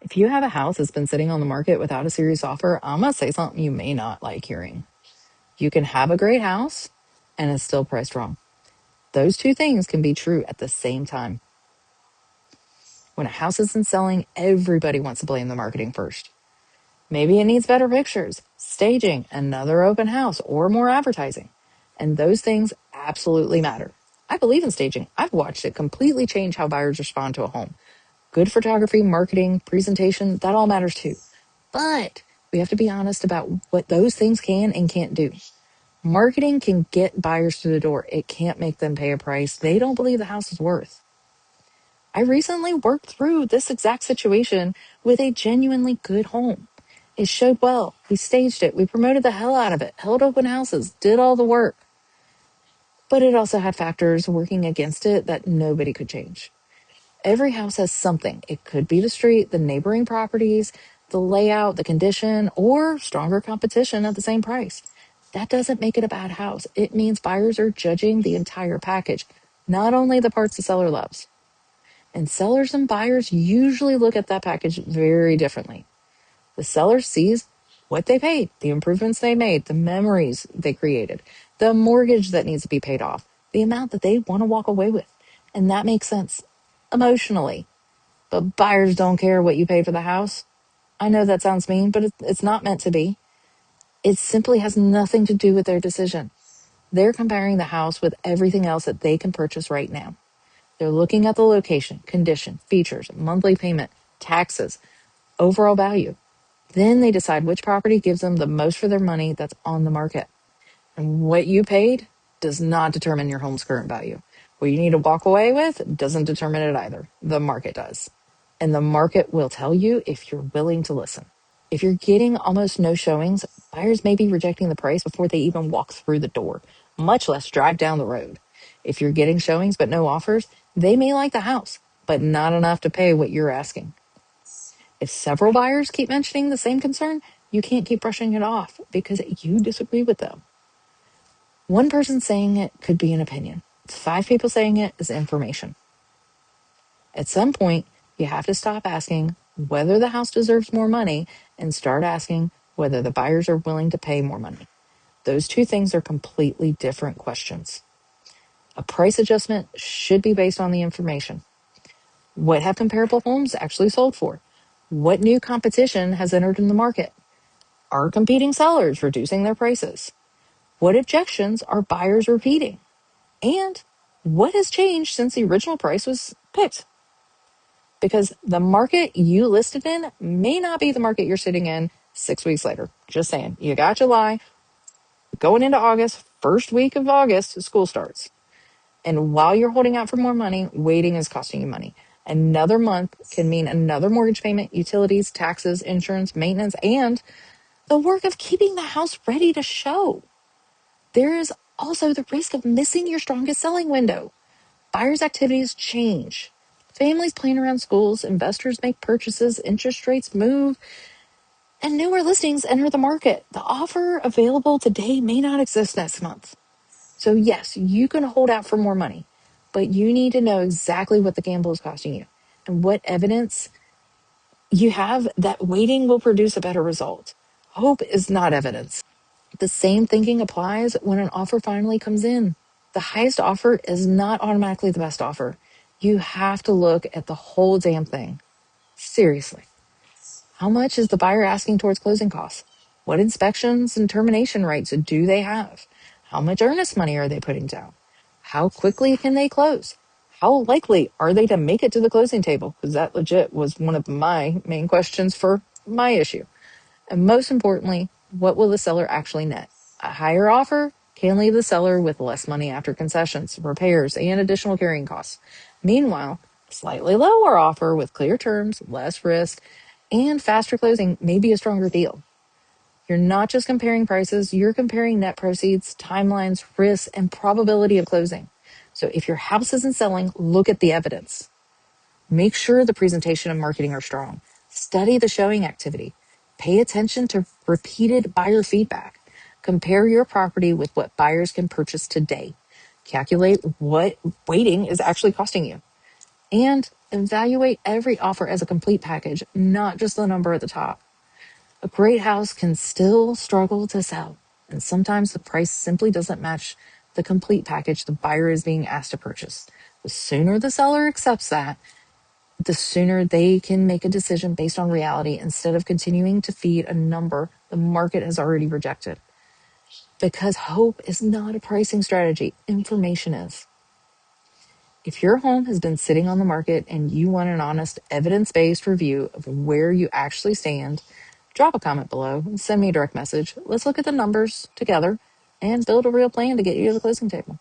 If you have a house that's been sitting on the market without a serious offer, I'm going to say something you may not like hearing. You can have a great house and it's still priced wrong. Those two things can be true at the same time. When a house isn't selling, everybody wants to blame the marketing first. Maybe it needs better pictures, staging, another open house, or more advertising. And those things absolutely matter. I believe in staging. I've watched it completely change how buyers respond to a home. Good photography, marketing, presentation, that all matters too. But we have to be honest about what those things can and can't do. Marketing can get buyers through the door. It can't make them pay a price they don't believe the house is worth. I recently worked through this exact situation with a genuinely good home. It showed well. We staged it. We promoted the hell out of it, held open houses, did all the work. But it also had factors working against it that nobody could change. Every house has something. It could be the street, the neighboring properties, the layout, the condition, or stronger competition at the same price. That doesn't make it a bad house. It means buyers are judging the entire package, not only the parts the seller loves. And sellers and buyers usually look at that package very differently. The seller sees what they paid, the improvements they made, the memories they created, the mortgage that needs to be paid off, the amount that they want to walk away with. And that makes sense emotionally. But buyers don't care what you paid for the house. I know that sounds mean, but it's not meant to be. It simply has nothing to do with their decision. They're comparing the house with everything else that they can purchase right now. They're looking at the location, condition, features, monthly payment, taxes, overall value. Then they decide which property gives them the most for their money that's on the market. And what you paid does not determine your home's current value. What you need to walk away with doesn't determine it either. The market does. And the market will tell you if you're willing to listen. If you're getting almost no showings, buyers may be rejecting the price before they even walk through the door, much less drive down the road. If you're getting showings but no offers, they may like the house, but not enough to pay what you're asking. If several buyers keep mentioning the same concern, you can't keep brushing it off because you disagree with them. One person saying it could be an opinion. 5 people saying it is information. At some point, you have to stop asking whether the house deserves more money and start asking whether the buyers are willing to pay more money. Those two things are completely different questions. A price adjustment should be based on the information. What have comparable homes actually sold for? What new competition has entered in the market? Are competing sellers reducing their prices? What objections are buyers repeating? And what has changed since the original price was picked? Because the market you listed in may not be the market you're sitting in 6 weeks later. Just saying. You got July, going into August, first week of August, school starts. And while you're holding out for more money, waiting is costing you money. Another month can mean another mortgage payment, utilities, taxes, insurance, maintenance, and the work of keeping the house ready to show. There is also the risk of missing your strongest selling window. Buyers' activities change. Families plan around schools, investors make purchases, interest rates move, and newer listings enter the market. The offer available today may not exist next month. So yes, you can hold out for more money, but you need to know exactly what the gamble is costing you and what evidence you have that waiting will produce a better result. Hope is not evidence. The same thinking applies when an offer finally comes in. The highest offer is not automatically the best offer. You have to look at the whole damn thing. Seriously. How much is the buyer asking towards closing costs? What inspections and termination rights do they have? How much earnest money are they putting down? How quickly can they close? How likely are they to make it to the closing table? Because that legit was one of my main questions for my issue. And most importantly, what will the seller actually net? A higher offer can leave the seller with less money after concessions, repairs, and additional carrying costs. Meanwhile, a slightly lower offer with clear terms, less risk, and faster closing may be a stronger deal. You're not just comparing prices, you're comparing net proceeds, timelines, risks, and probability of closing. So if your house isn't selling, look at the evidence. Make sure the presentation and marketing are strong. Study the showing activity. Pay attention to repeated buyer feedback. Compare your property with what buyers can purchase today. Calculate what waiting is actually costing you. And Evaluate every offer as a complete package, not just the number at the top. A great house can still struggle to sell, and sometimes the price simply doesn't match the complete package the buyer is being asked to purchase. The sooner the seller accepts that, the sooner they can make a decision based on reality instead of continuing to feed a number the market has already rejected. Because hope is not a pricing strategy, information is. If your home has been sitting on the market and you want an honest, evidence based review of where you actually stand, drop a comment below and send me a direct message. Let's look at the numbers together and build a real plan to get you to the closing table.